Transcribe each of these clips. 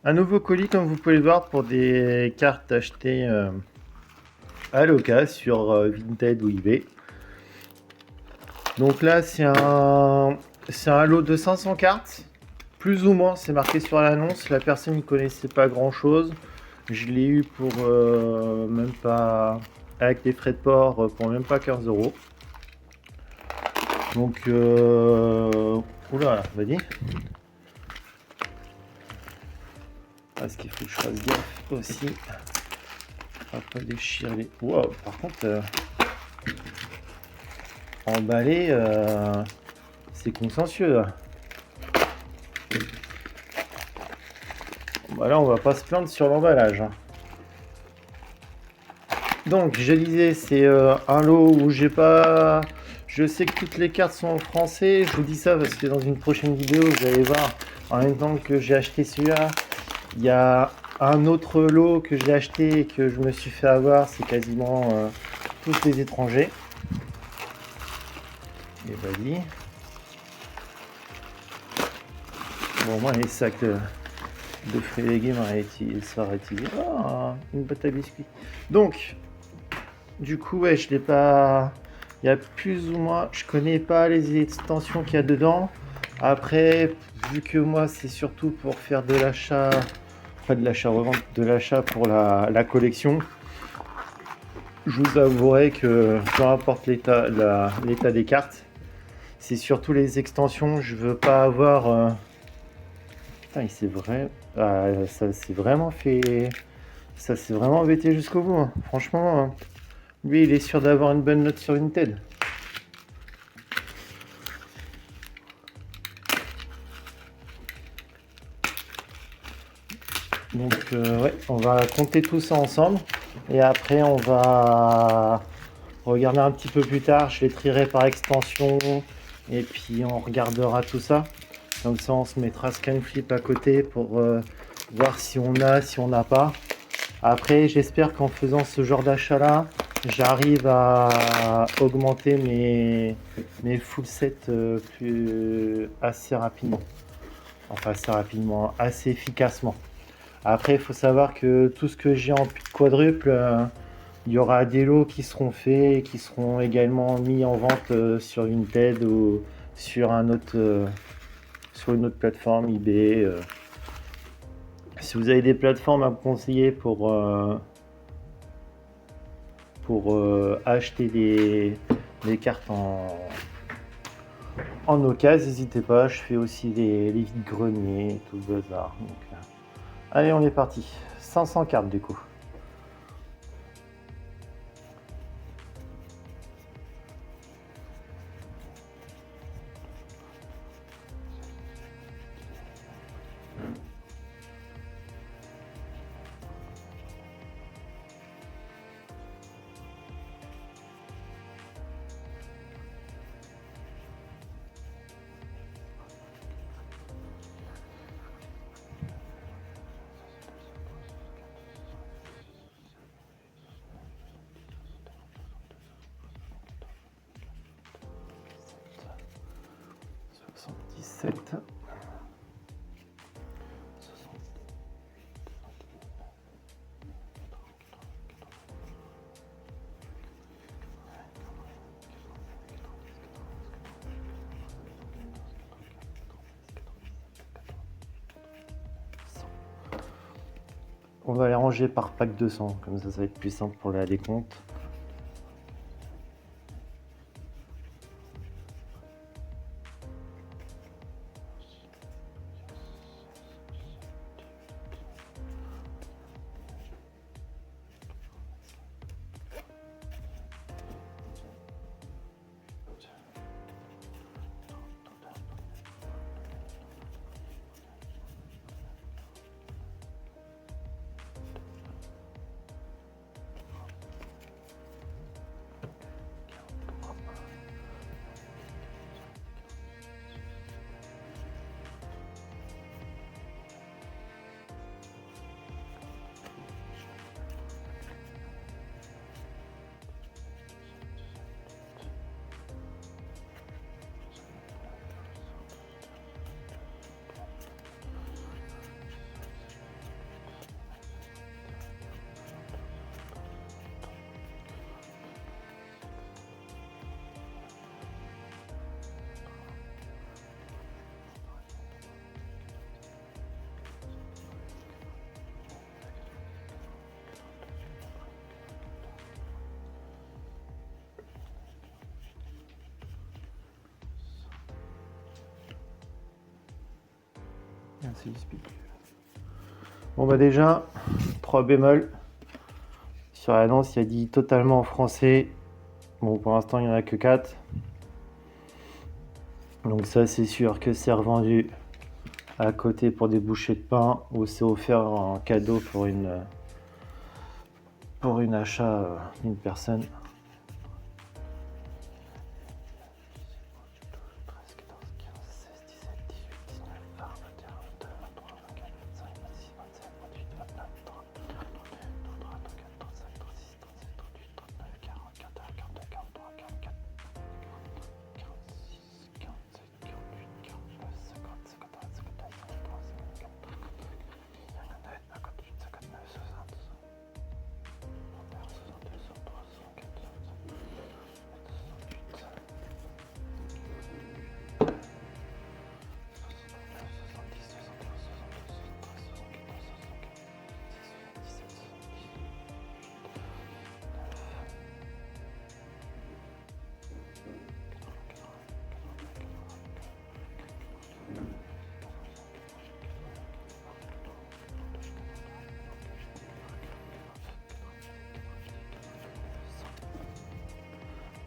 Un nouveau colis, comme vous pouvez le voir, pour des cartes achetées à l'occasion sur Vinted ou eBay. Donc là, c'est un lot de 500 cartes. Plus ou moins, c'est marqué sur l'annonce. La personne ne connaissait pas grand-chose. Je l'ai eu pour même pas... Avec les frais de port, pour même pas 15 euros. Donc, oula, vas-y. Parce qu'il faut que je fasse gaffe aussi. On va pas déchirer les... Wow, par contre... emballé, c'est consciencieux là. Bah là, on va pas se plaindre sur l'emballage, hein. Donc, je disais, c'est un lot où j'ai pas... Je sais que toutes les cartes sont en français. Je vous dis ça parce que dans une prochaine vidéo, vous allez voir, en même temps que j'ai acheté celui-là, il y a un autre lot que j'ai acheté et que je me suis fait avoir. C'est quasiment tous des étrangers. Et vas-y. Bon, moi, les sacs de fruits et légumes ça aurait été une boîte à biscuits. Donc, du coup, ouais, je l'ai pas. Il y a plus ou moins. Je connais pas les extensions qu'il y a dedans. Après, vu que moi, c'est surtout pour faire de l'achat. Pas de l'achat-revente, de l'achat pour la collection. Je vous avouerai que peu importe l'état des cartes, c'est surtout les extensions. Je veux pas avoir. Putain, il s'est vrai. Ça s'est vraiment fait. Ça s'est vraiment embêté jusqu'au bout, hein. Franchement, lui, il est sûr d'avoir une bonne note sur Vinted. Donc, ouais, on va compter tout ça ensemble. Et après, on va regarder un petit peu plus tard. Je les trierai par extension. Et puis, on regardera tout ça. Comme ça, on se mettra Scanflip à côté pour voir si on a, si on n'a pas. Après, j'espère qu'en faisant ce genre d'achat-là, j'arrive à augmenter mes full sets assez rapidement. Enfin, assez rapidement, assez efficacement. Après, il faut savoir que tout ce que j'ai en quadruple, il y aura des lots qui seront faits et qui seront également mis en vente sur Vinted ou sur sur une autre plateforme, eBay. Si vous avez des plateformes à me conseiller pour acheter des cartes en occasion, n'hésitez pas. Je fais aussi les vides-greniers, tout le bazar. Donc, allez, on est parti. 500 cartes du coup. On va les ranger par pack 200, comme ça va être plus simple pour la décompte. Bon bah déjà, 3 bémols. Sur l'annonce, il y a dit totalement en français. Bon, pour l'instant, il n'y en a que 4. Donc ça, c'est sûr que c'est revendu à côté pour des bouchées de pain ou c'est offert en cadeau pour une achat d'une personne.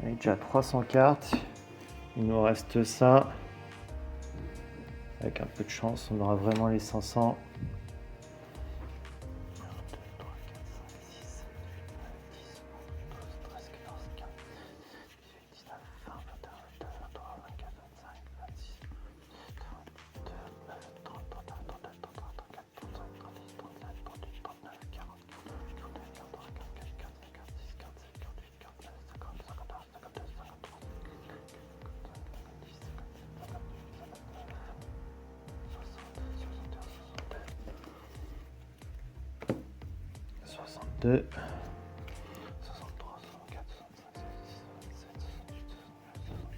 On est déjà à 300 cartes. Il nous reste ça. Avec un peu de chance, on aura vraiment les 500. Deux. 63, 64, 65, 66, 67, 73,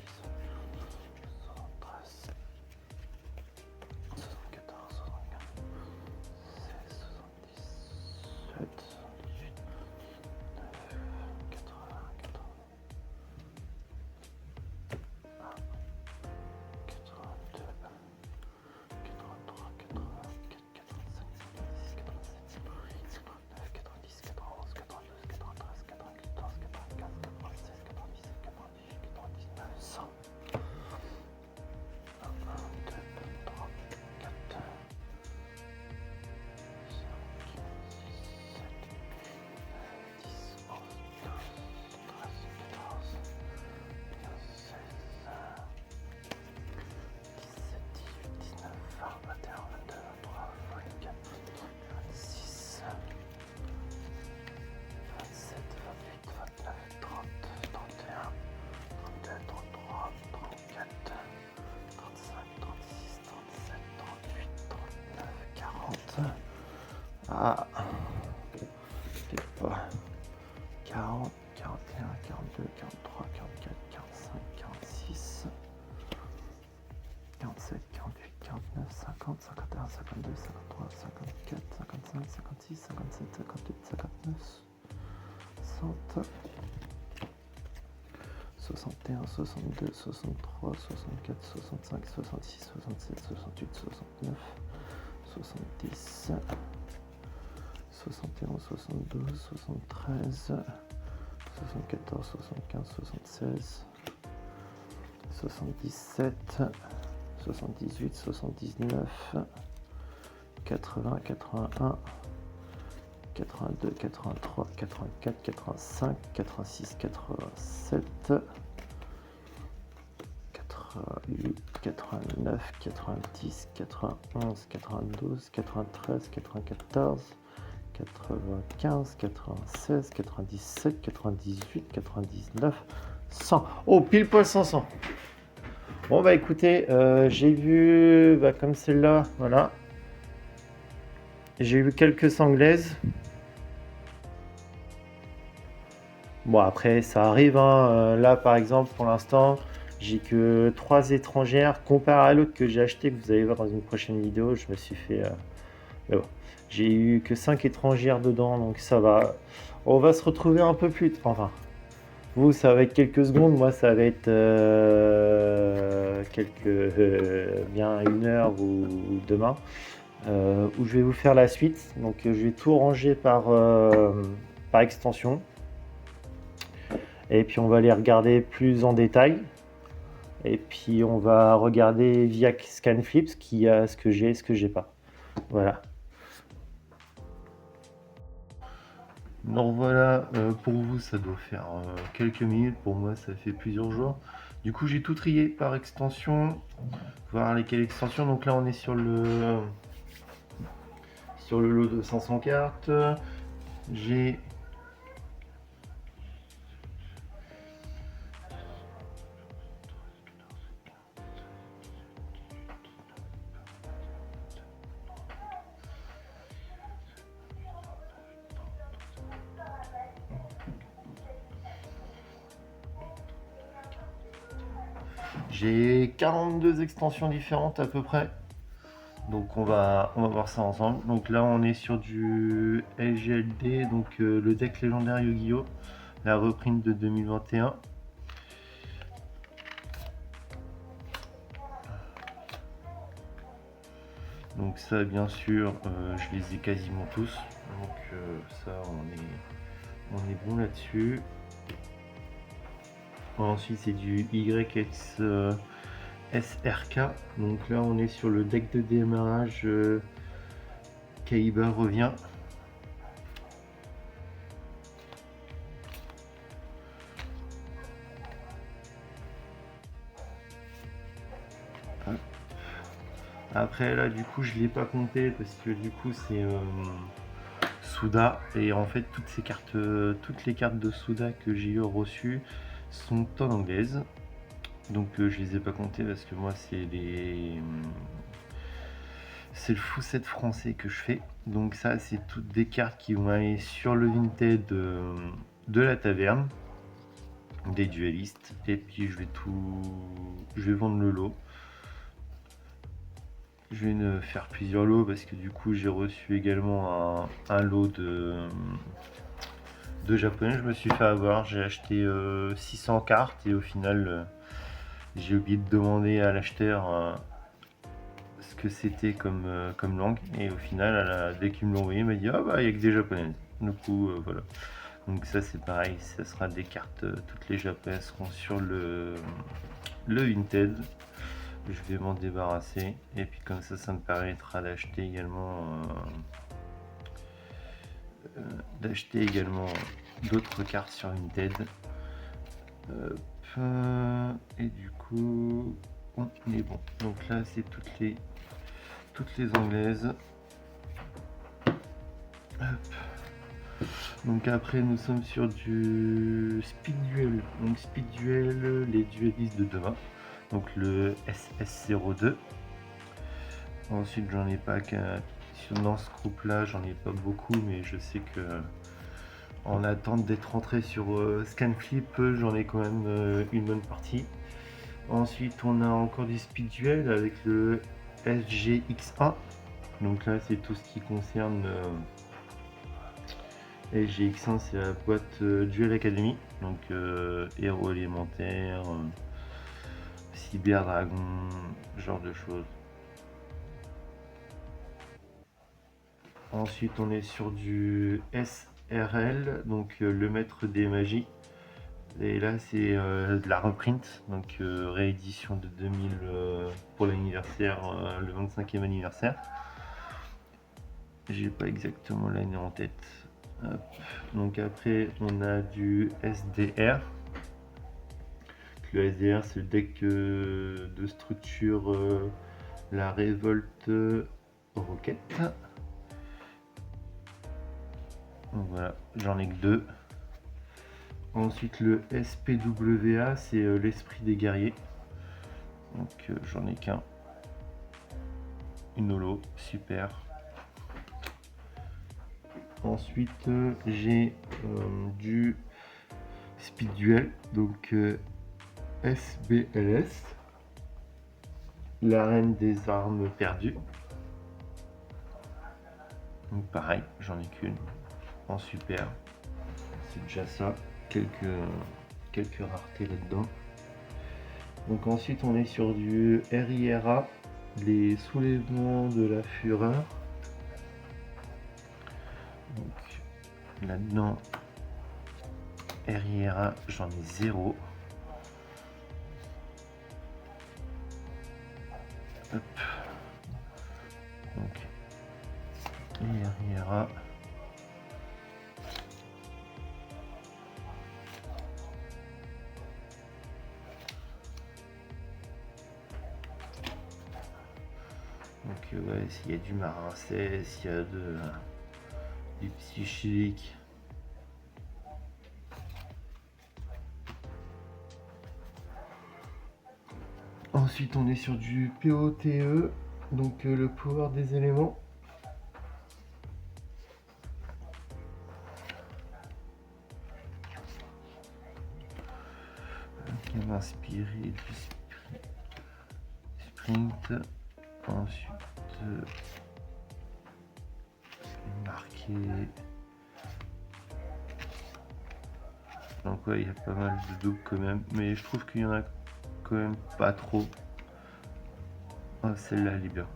Ah, peut-être pas. 40, 41, 42, 43, 44, 45, 46, 47, 48, 49, 50, 51, 52, 53, 54, 55, 56, 57, 58, 59, 60, 61, 62, 63, 64, 65, 66, 67, 68, 69, 70, 71, 72, 73, 74, 75, 76, 77, 78, 79, 80, 81, 82, 83, 84, 85, 86, 87, 88, 89, 90, 91, 92, 93, 94, 95, 96, 97, 98, 99, 100. Oh, pile poil 500. Bon, bah écoutez, j'ai vu, comme celle-là, voilà. J'ai eu quelques anglaises. Bon, après, ça arrive, hein. Là, par exemple, pour l'instant, j'ai que 3 étrangères. Comparé à l'autre que j'ai acheté, que vous allez voir dans une prochaine vidéo, je me suis fait... Mais bon, j'ai eu que 5 étrangères dedans, donc ça va. On va se retrouver un peu plus... Enfin, Vous, ça va être quelques secondes, moi, ça va être bien 1 heure ou demain, où je vais vous faire la suite. Donc, je vais tout ranger par extension. Et puis, on va les regarder plus en détail. Et puis, on va regarder via Scanflip ce qu'il y a, ce que j'ai et ce que j'ai pas. Voilà. Donc voilà, pour vous ça doit faire quelques minutes, pour moi ça fait plusieurs jours. Du coup j'ai tout trié par extension, voir lesquelles extensions. Donc là on est sur le lot de 500 cartes. J'ai j'ai 42 extensions différentes à peu près. Donc on va voir ça ensemble. Donc là on est sur du LGLD, donc le deck légendaire Yu-Gi-Oh! La reprint de 2021. Donc ça bien sûr je les ai quasiment tous. Donc ça on est bon là-dessus. Ensuite c'est du YX SRK. Donc là on est sur le deck de démarrage Kaiba revient. Après là du coup je l'ai pas compté parce que du coup c'est Suda, et en fait toutes ces cartes, toutes les cartes de Suda que j'ai reçues sont en anglaise. Donc je les ai pas comptées parce que moi c'est le full set français que je fais. Donc ça c'est toutes des cartes qui vont aller sur le Vinted de la taverne, des duellistes, et puis je vais vendre le lot. Je vais me faire plusieurs lots parce que du coup j'ai reçu également un lot de japonais. Je me suis fait avoir, j'ai acheté 600 cartes et au final j'ai oublié de demander à l'acheteur ce que c'était comme langue, et au final dès qu'il me l'a envoyé il m'a dit ah bah il y a que des japonaises. Du coup voilà. Donc ça c'est pareil, ça sera des cartes, toutes les japonaises seront sur le Vinted. Je vais m'en débarrasser et puis comme ça me permettra d'acheter également d'autres cartes sur Vinted. Et du coup on est bon. Donc là c'est toutes les anglaises. Hop. Donc après nous sommes sur du Speed Duel. Donc Speed Duel, les duellistes de demain. Donc le SS02. Ensuite j'en ai pas qu'un. Dans ce groupe là j'en ai pas beaucoup, mais je sais que en attente d'être rentré sur Scanflip j'en ai quand même une bonne partie. Ensuite on a encore du Speed Duel avec le SGX1. Donc là c'est tout ce qui concerne SGX1, c'est la boîte Duel Academy. Donc héros élémentaires, cyber dragon, genre de choses. Ensuite on est sur du SRL, donc le maître des magies. Et là c'est de la reprint, donc réédition de 2000 pour l'anniversaire, le 25e anniversaire. J'ai pas exactement l'année en tête. Hop. Donc après on a du SDR. Le SDR c'est le deck de structure la révolte Rocket. Donc voilà, j'en ai que 2. Ensuite le SPWA c'est l'esprit des guerriers. Donc j'en ai qu'un. Une holo, super. Ensuite j'ai du Speed Duel, donc SBLS, l'arène des armes perdues. Donc pareil, j'en ai qu'une en super. C'est déjà ça, quelques quelques raretés là-dedans. Donc ensuite on est sur du RIRA, les soulèvements de la fureur. Donc là-dedans, RIRA, j'en ai 0. Hop. Donc RIRA. Donc ouais, s'il y a du marin 16, s'il y a du psychique. Ensuite on est sur du POTE, donc le pouvoir des éléments. On va inspirer du sprint. Ensuite marquer. Donc ouais, il y a pas mal de doubles quand même, mais je trouve qu'il y en a quand même pas trop. Ah, celle-là elle est bien.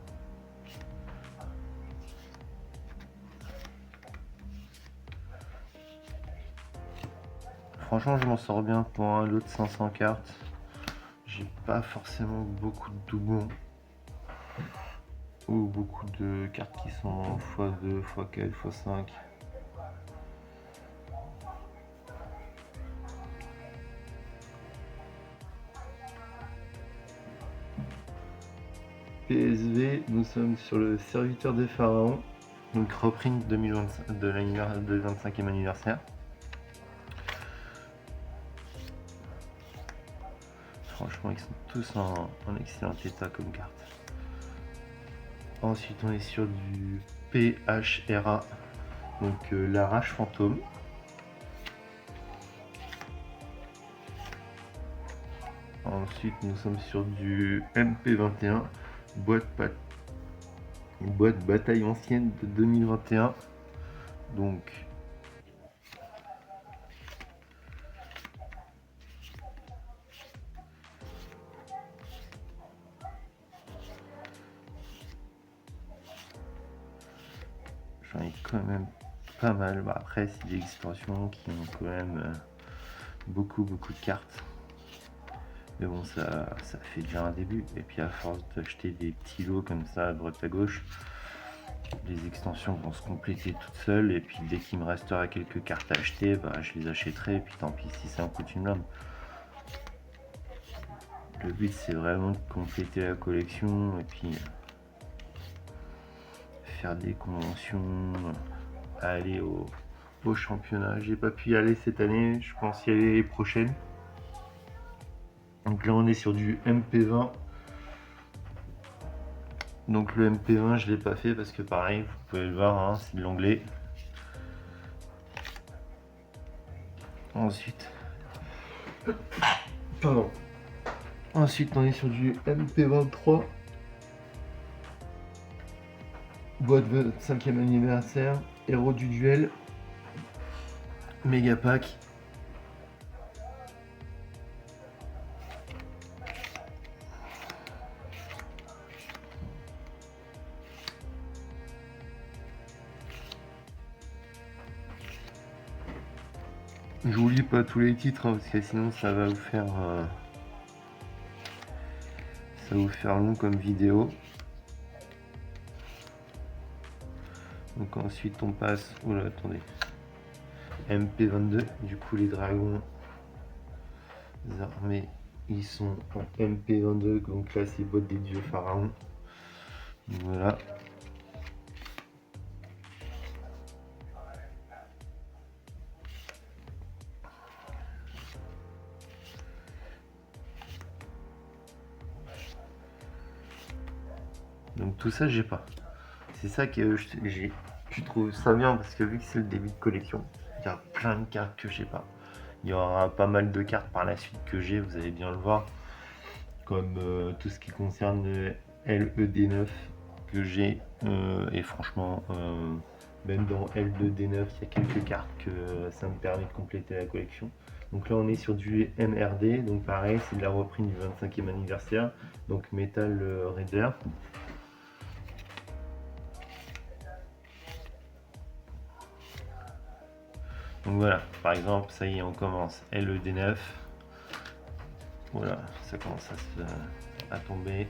Franchement je m'en sors bien pour un lot de 500 cartes. J'ai pas forcément beaucoup de doublons ou beaucoup de cartes qui sont x2, x4, x5. PSV, nous sommes sur le serviteur des pharaons, donc reprint 2025 de 25e anniversaire. Franchement, ils sont tous en excellent état comme carte. Ensuite, on est sur du PHRA, donc la rage fantôme. Ensuite, nous sommes sur du MP21, boîte bataille ancienne de 2021. Donc, j'en ai quand même pas mal. Bah, après, c'est des extensions qui ont quand même beaucoup de cartes. Mais bon, ça fait déjà un début. Et puis à force d'acheter des petits lots comme ça à droite à gauche, les extensions vont se compléter toutes seules. Et puis dès qu'il me restera quelques cartes à acheter, bah, je les achèterai. Et puis tant pis si ça en coûte une blinde. Le but c'est vraiment de compléter la collection et puis faire des conventions, aller au championnat. J'ai pas pu y aller cette année, je pense y aller les prochaines. Donc là on est sur du MP20. Donc le MP20 je l'ai pas fait parce que pareil, vous pouvez le voir, hein, c'est de l'anglais. Ensuite, pardon. Ensuite on est sur du MP23. Boîte 25e anniversaire, héros du duel, méga pack. Je vous lis pas tous les titres hein, parce que sinon ça va vous faire long comme vidéo. Donc ensuite on passe, oula attendez, MP22, du coup les dragons armés ils sont en MP22, donc là c'est boîte des dieux pharaons. Voilà. Donc tout ça j'ai pas. C'est ça que je trouve ça bien parce que vu que c'est le début de collection, il y a plein de cartes que j'ai pas. Il y aura pas mal de cartes par la suite que j'ai, vous allez bien le voir. Comme tout ce qui concerne le LED9 que j'ai. Et franchement, même dans L2D9, il y a quelques cartes que ça me permet de compléter la collection. Donc là on est sur du MRD, donc pareil c'est de la reprise du 25e anniversaire, donc Metal Raider. Donc voilà, par exemple, ça y est, on commence LED9. Voilà, ça commence à tomber.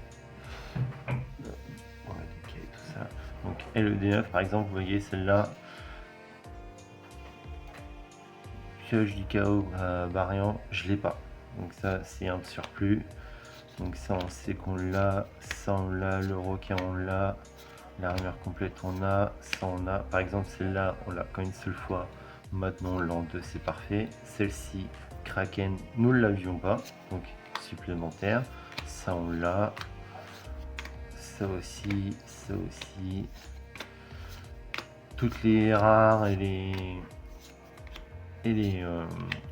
On va décaler tout ça. Donc LED9, par exemple, vous voyez celle-là. Pioche du chaos variant, je l'ai pas. Donc ça, c'est un surplus. Donc ça, on sait qu'on l'a. Ça, on l'a. Le requin, on l'a. L'armure complète, on a. Ça, on a. Par exemple, celle-là, on l'a qu'une seule fois. Maintenant, l'an 2, c'est parfait. Celle-ci, Kraken, nous ne l'avions pas. Donc, supplémentaire. Ça, on l'a. Ça aussi. Ça aussi. Toutes les rares et les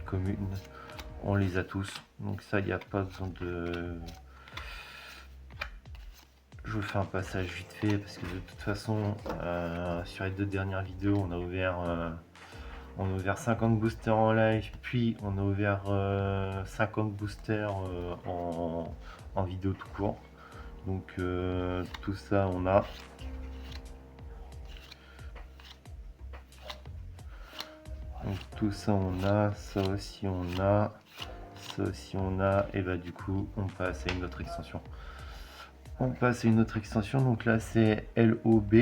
communes, on les a tous. Donc ça, il n'y a pas besoin de... Je vous fais un passage vite fait parce que de toute façon, sur les 2 dernières vidéos, on a ouvert 50 boosters en live, puis on a ouvert 50 boosters en vidéo tout court. Donc tout ça, on a. Donc tout ça, on a. Ça aussi, on a. Ça aussi, on a. Et bah du coup, on passe à une autre extension. On passe à une autre extension, donc là c'est LOB.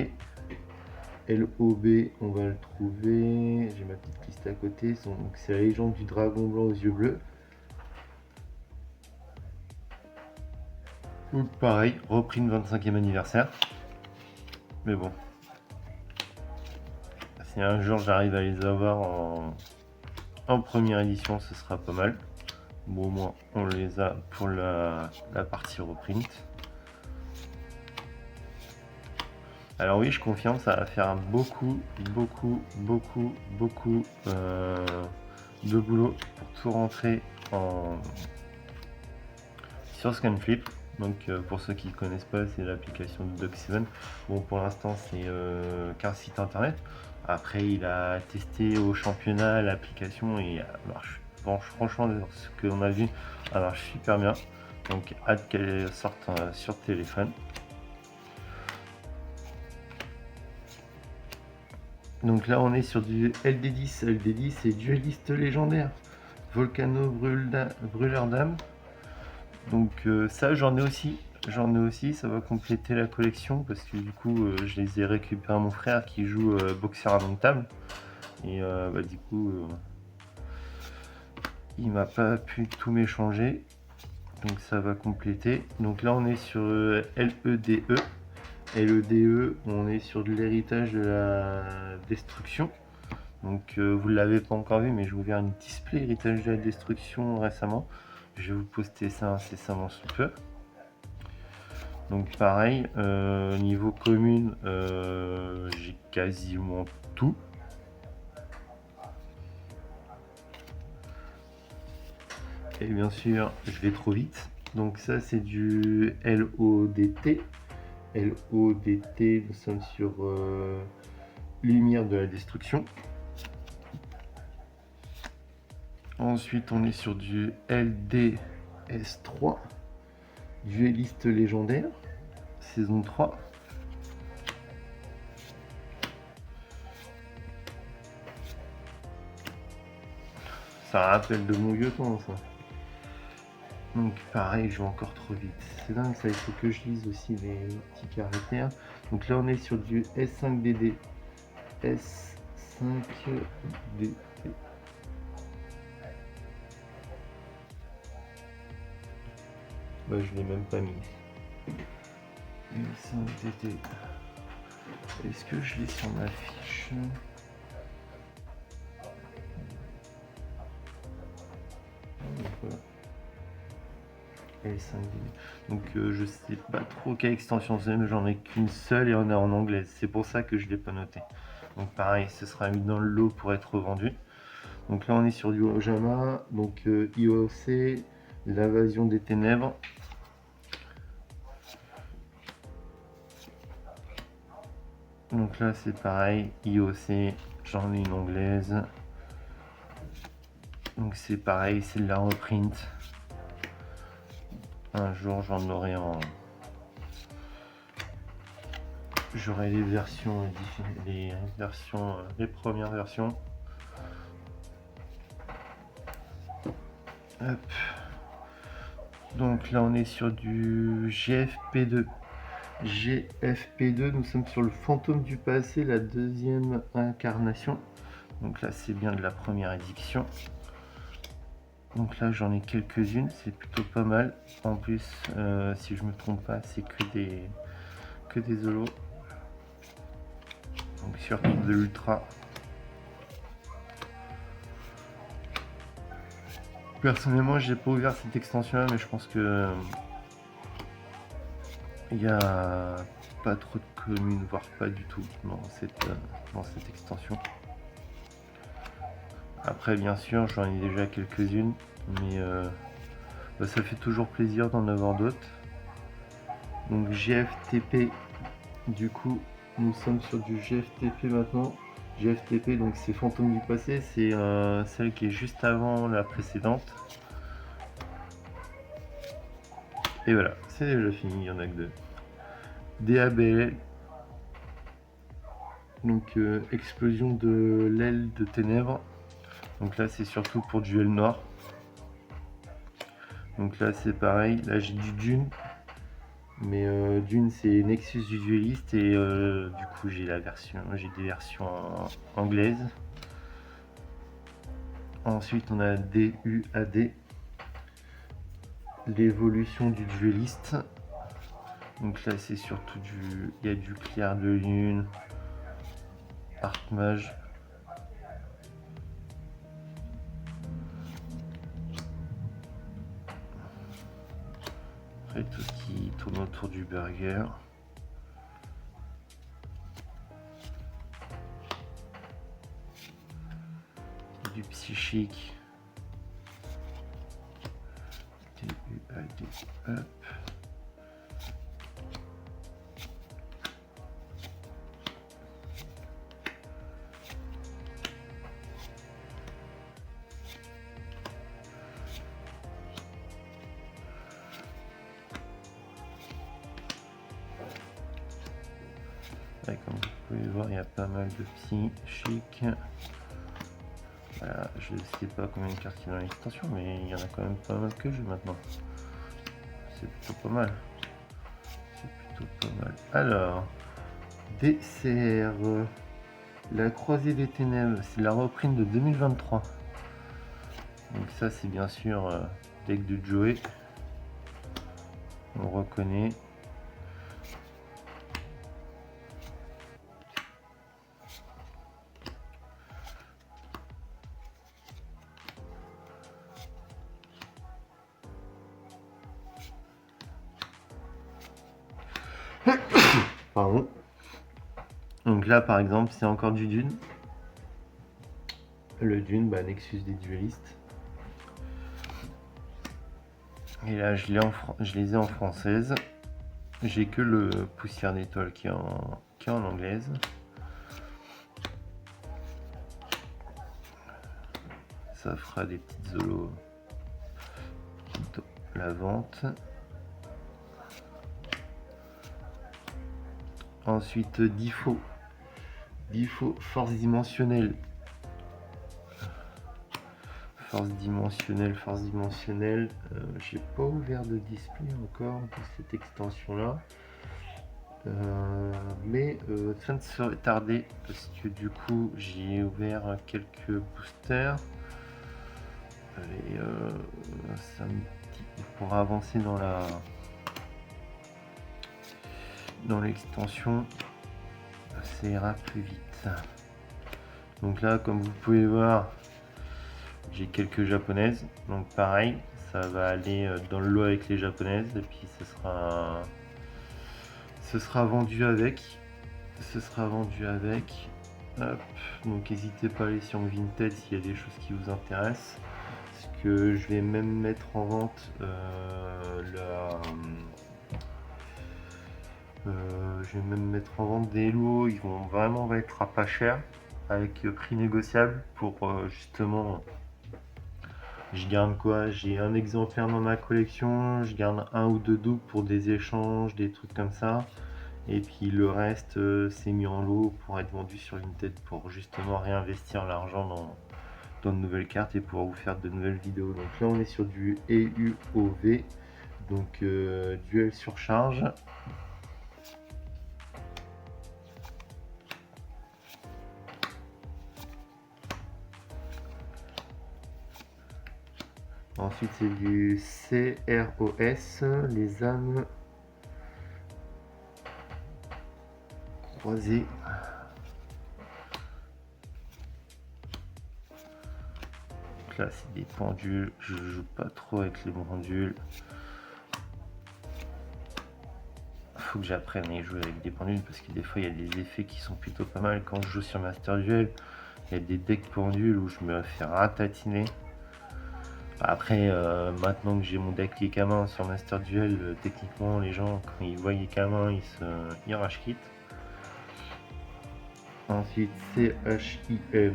LOB, on va le trouver. J'ai ma petite liste à côté. Donc c'est la légende du dragon blanc aux yeux bleus. Donc pareil, repris le 25e anniversaire. Mais bon. Si un jour j'arrive à les avoir en première édition, ce sera pas mal. Bon, au moins on les a pour la partie reprint. Alors oui, je confirme, ça va faire beaucoup de boulot pour tout rentrer sur Scanflip. Donc pour ceux qui ne connaissent pas, c'est l'application de Doc7. Bon, pour l'instant, c'est qu'un site internet. Après, il a testé au championnat l'application et marche. Bon, franchement, ce qu'on a vu, elle marche super bien. Donc hâte qu'elle sorte sur téléphone. Donc là, on est sur du LD10. LD10, c'est dueliste légendaire. Volcano brûleur d'âme. Donc ça, j'en ai aussi. Ça va compléter la collection parce que du coup, je les ai récupérés à mon frère qui joue boxeur indomptable. Et bah, du coup, il m'a pas pu tout m'échanger. Donc ça va compléter. Donc là, on est sur LEDE. LEDE, on est sur de l'héritage de la destruction. Donc vous ne l'avez pas encore vu, mais j'ai ouvert une display héritage de la destruction récemment. Je vais vous poster ça incessamment sous peu. Donc pareil, niveau commune, j'ai quasiment tout. Et bien sûr, je vais trop vite. Donc ça, c'est du LODT. LODT, nous sommes sur lumière de la destruction. Ensuite, on est sur du LDS3, dueliste légendaire, saison 3. Ça rappelle de mon vieux temps, ça. Donc pareil, je vais encore trop vite. C'est dingue, ça, il faut que je lise aussi les petits caractères. Donc là, on est sur du S5DD. S5DD. Bah, je l'ai même pas mis. S5DD. Est-ce que je l'ai sur ma fiche? Voilà. Donc je sais pas trop quelle extension c'est, mais j'en ai qu'une seule et on est en anglais. C'est pour ça que je l'ai pas noté. Donc pareil, ce sera mis dans le lot pour être vendu. Donc là on est sur du Ojama, donc IOC, l'invasion des ténèbres. Donc là c'est pareil, IOC, j'en ai une anglaise. Donc c'est pareil, c'est de la reprint. Un jour j'en aurai en... J'aurai les versions, les premières versions. Hop. Donc là on est sur du GFP2. GFP2, nous sommes sur le fantôme du passé, la deuxième incarnation. Donc là c'est bien de la première édition. Donc là j'en ai quelques-unes, c'est plutôt pas mal. En plus, si je me trompe pas, c'est que des holos. Donc surtout de l'ultra. Personnellement, j'ai pas ouvert cette extension là, mais je pense que il y a pas trop de communes, voire pas du tout dans cette extension. Après, bien sûr, j'en ai déjà quelques-unes, mais ça fait toujours plaisir d'en avoir d'autres. Donc GFTP, du coup, nous sommes sur du GFTP maintenant. GFTP, donc c'est Fantôme du passé, c'est celle qui est juste avant la précédente. Et voilà, c'est déjà fini, il y en a que deux. DABL, donc explosion de l'aile de ténèbres. Donc là c'est surtout pour duel noir. Donc là c'est pareil, là j'ai du Dune. Mais Dune c'est Nexus du dueliste et du coup j'ai des versions anglaises. Ensuite on a DUAD, l'évolution du dueliste. Donc là c'est surtout il y a du Clair de Lune, Archmage. Après tout ce qui tourne autour du burger. Du psychique. DUAD, hop. Ouais, comme vous pouvez voir, il y a pas mal de psychiques. Voilà, je ne sais pas combien de cartes il y a dans l'extension, mais il y en a quand même pas mal que j'ai maintenant. C'est plutôt pas mal. Alors, DCR, la croisée des ténèbres, c'est la reprint de 2023. Donc ça c'est bien sûr deck de Joey. On reconnaît. Pardon. Donc là par exemple c'est encore du Dune. Le Dune, Nexus des duelistes. Et là je les ai en française. J'ai que le Poussière d'étoile qui est en anglaise. Ça fera des petites zolos dans la vente. Ensuite Difo force dimensionnelle. Force dimensionnelle, j'ai pas ouvert de display encore de cette extension là, mais ça ne serait tardé parce que du coup j'ai ouvert quelques boosters et ça pour avancer dans l'extension, ça ira plus vite. Donc là comme vous pouvez voir, j'ai quelques japonaises, donc pareil, ça va aller dans le lot avec les japonaises et puis ce sera vendu avec. Hop. Donc n'hésitez pas à aller sur Vinted s'il y a des choses qui vous intéressent. Parce que je vais même mettre en vente des lots, ils vont vraiment être à pas cher avec prix négociable pour justement Je garde quoi? J'ai un exemplaire dans ma collection, je garde un ou deux doubles pour des échanges, des trucs comme ça. Et puis le reste, c'est mis en lot pour être vendu sur Vinted pour justement réinvestir l'argent dans de nouvelles cartes et pouvoir vous faire de nouvelles vidéos. Donc là, on est sur du EUOV, donc duel surcharge. Ensuite, c'est du CROS, les âmes croisées. Donc là, c'est des pendules. Je joue pas trop avec les pendules. Faut que j'apprenne à jouer avec des pendules parce que des fois, il y a des effets qui sont plutôt pas mal. Quand je joue sur Master Duel, il y a des decks pendules où je me fais ratatiner. Après, maintenant que j'ai mon deck Yekama sur Master Duel, techniquement, les gens, quand ils voient Yekama, ils rage quittent. Ensuite, CHIM,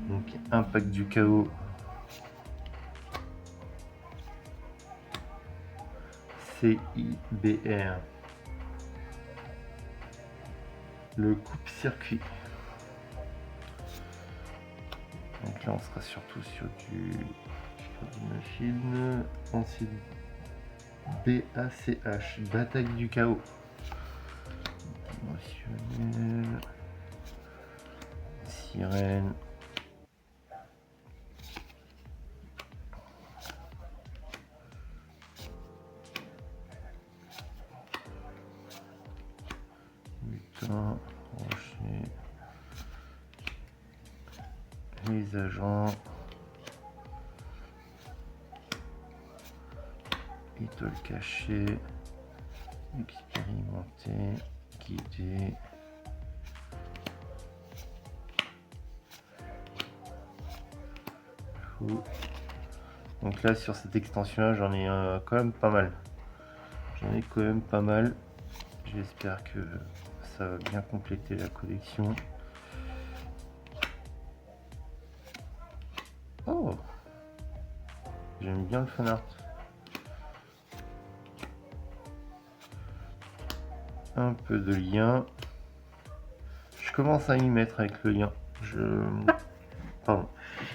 donc Impact du Chaos. CIBR, le coupe-circuit. Donc là, on sera surtout sur du machine. Ensuite, BACH, Bataille du Chaos. Dimensionnel. Sirène. Butin, rocher. Les agents. Idole cachée. Expérimenté. Guidé. Donc là sur cette extension là j'en ai quand même pas mal. J'espère que ça va bien compléter la collection. Oh, j'aime bien le fan art. Un peu de lien. Je commence à m'y mettre avec le lien.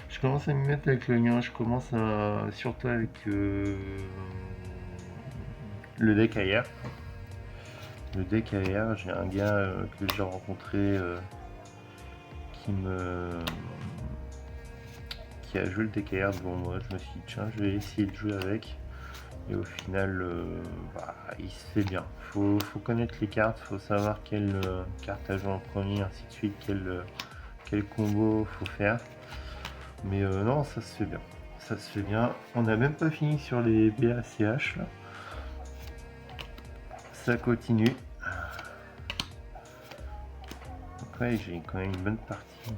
Je commence à m'y mettre avec le lien. Je commence à surtout avec le deck AR. Le deck AR, j'ai un gars que j'ai rencontré qui a joué le deck AR devant moi. Je me suis dit tiens, je vais essayer de jouer avec. Et au final, il se fait bien. Faut connaître les cartes, faut savoir quelle carte à jouer en premier, ainsi de suite, quel combo faut faire. Mais non, ça se fait bien. Ça se fait bien. On n'a même pas fini sur les BACH là. Ça continue. Donc ouais, j'ai quand même une bonne partie,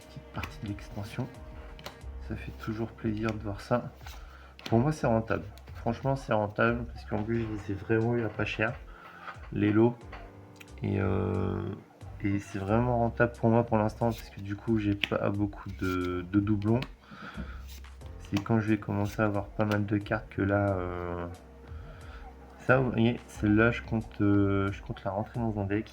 petite partie de l'extension. Ça fait toujours plaisir de voir ça. Pour moi, c'est rentable. Franchement, c'est rentable parce qu'en plus, c'est vraiment il a pas cher les lots et c'est vraiment rentable pour moi pour l'instant parce que du coup, j'ai pas beaucoup de doublons. C'est quand je vais commencer à avoir pas mal de cartes que là, ça, vous voyez, celle-là, je compte la rentrer dans un deck.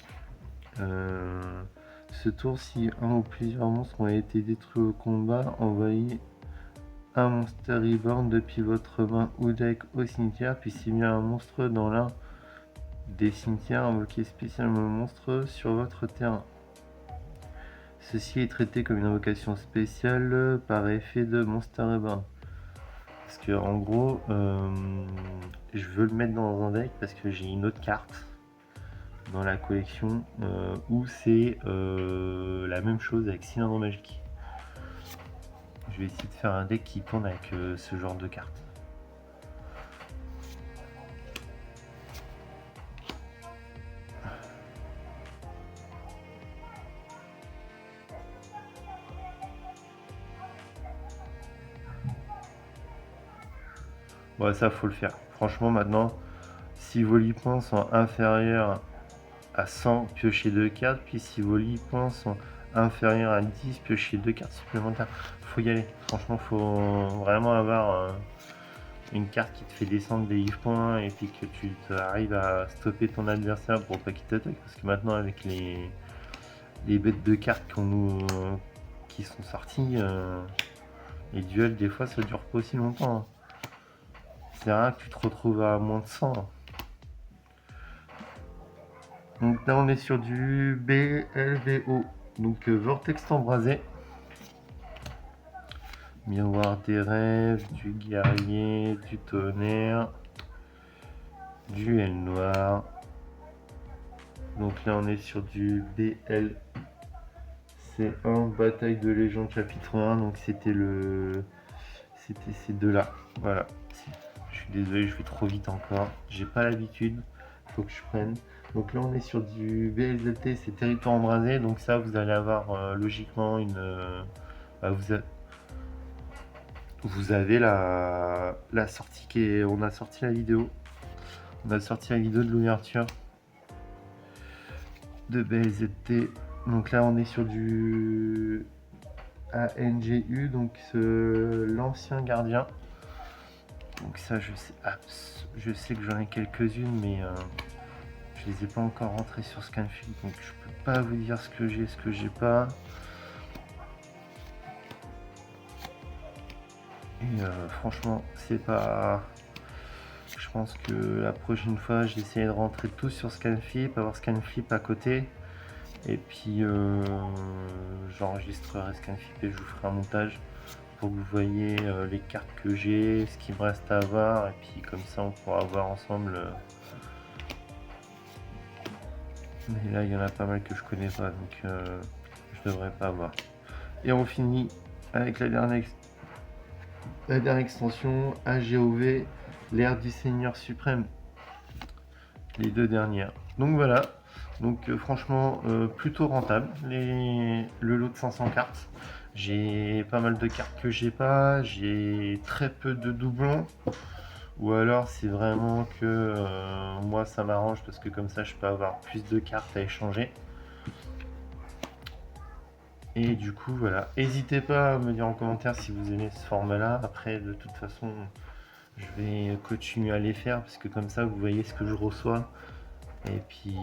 Ce tour, si un ou plusieurs monstres ont été détruits au combat, envoyez un Monster Reborn depuis votre main ou deck au cimetière, puis s'il y a un monstre dans l'un des cimetières, invoquez spécialement le monstre sur votre terrain. Ceci est traité comme une invocation spéciale par effet de Monster Reborn. Parce que en gros, je veux le mettre dans un deck parce que j'ai une autre carte dans la collection où c'est la même chose avec cylindre magique. Je vais essayer de faire un deck qui tourne avec ce genre de cartes. Bon, ça faut le faire. Franchement, maintenant, si vos points sont inférieurs à 100, piochez 2 cartes. Puis si vos points sont inférieur à 10, piocher 2 cartes supplémentaires. Faut y aller. Franchement, faut vraiment avoir une carte qui te fait descendre des livres points et puis que tu arrives à stopper ton adversaire pour pas qu'il t'attaque. Parce que maintenant, avec les bêtes de cartes qui sont sorties, les duels, des fois, ça dure pas aussi longtemps. C'est rare que tu te retrouves à moins de 100. Donc là, on est sur du BLVO. Donc Vortex embrasé. Miroir des rêves, du guerrier, du tonnerre, duel noir. Donc là, on est sur du BL. C'est un bataille de légende chapitre 1. Donc c'était ces deux-là. Voilà. Je suis désolé, je vais trop vite encore. J'ai pas l'habitude. Faut que je prenne. Donc là, on est sur du BLZT, c'est territoire embrasé. Donc ça, vous allez avoir logiquement une. Vous avez la sortie qui est. On a sorti la vidéo. On a sorti la vidéo de l'ouverture de BLZT. Donc là, on est sur du ANGU, donc l'ancien gardien. Donc ça, je sais que j'en ai quelques-unes, mais je les ai pas encore rentrées sur Scanfield, donc je peux pas vous dire ce que j'ai pas. Et franchement, c'est pas. Je pense que la prochaine fois, j'essaierai de rentrer tous sur Scanflip, avoir Scanflip à côté. Et puis j'enregistrerai Scanflip et je vous ferai un montage pour que vous voyez les cartes que j'ai, ce qu'il me reste à avoir. Et puis comme ça, on pourra voir ensemble. Mais là, il y en a pas mal que je connais pas, donc je devrais pas avoir. Et on finit avec la dernière extension, AGOV, l'ère du Seigneur suprême. Les deux dernières. Donc voilà. Donc franchement, plutôt rentable. Le lot de 500 cartes. J'ai pas mal de cartes que j'ai pas. J'ai très peu de doublons. Ou alors c'est vraiment que moi ça m'arrange parce que comme ça je peux avoir plus de cartes à échanger. Et du coup voilà, n'hésitez pas à me dire en commentaire si vous aimez ce format là. Après de toute façon je vais continuer à les faire parce que comme ça vous voyez ce que je reçois. Et puis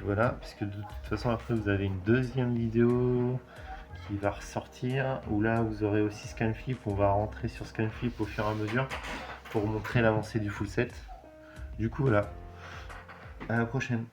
voilà, parce que de toute façon après vous avez une deuxième vidéo qui va ressortir où là vous aurez aussi Scanflip. On va rentrer sur Scanflip au fur et à mesure pour montrer l'avancée du full set. Du coup voilà, à la prochaine.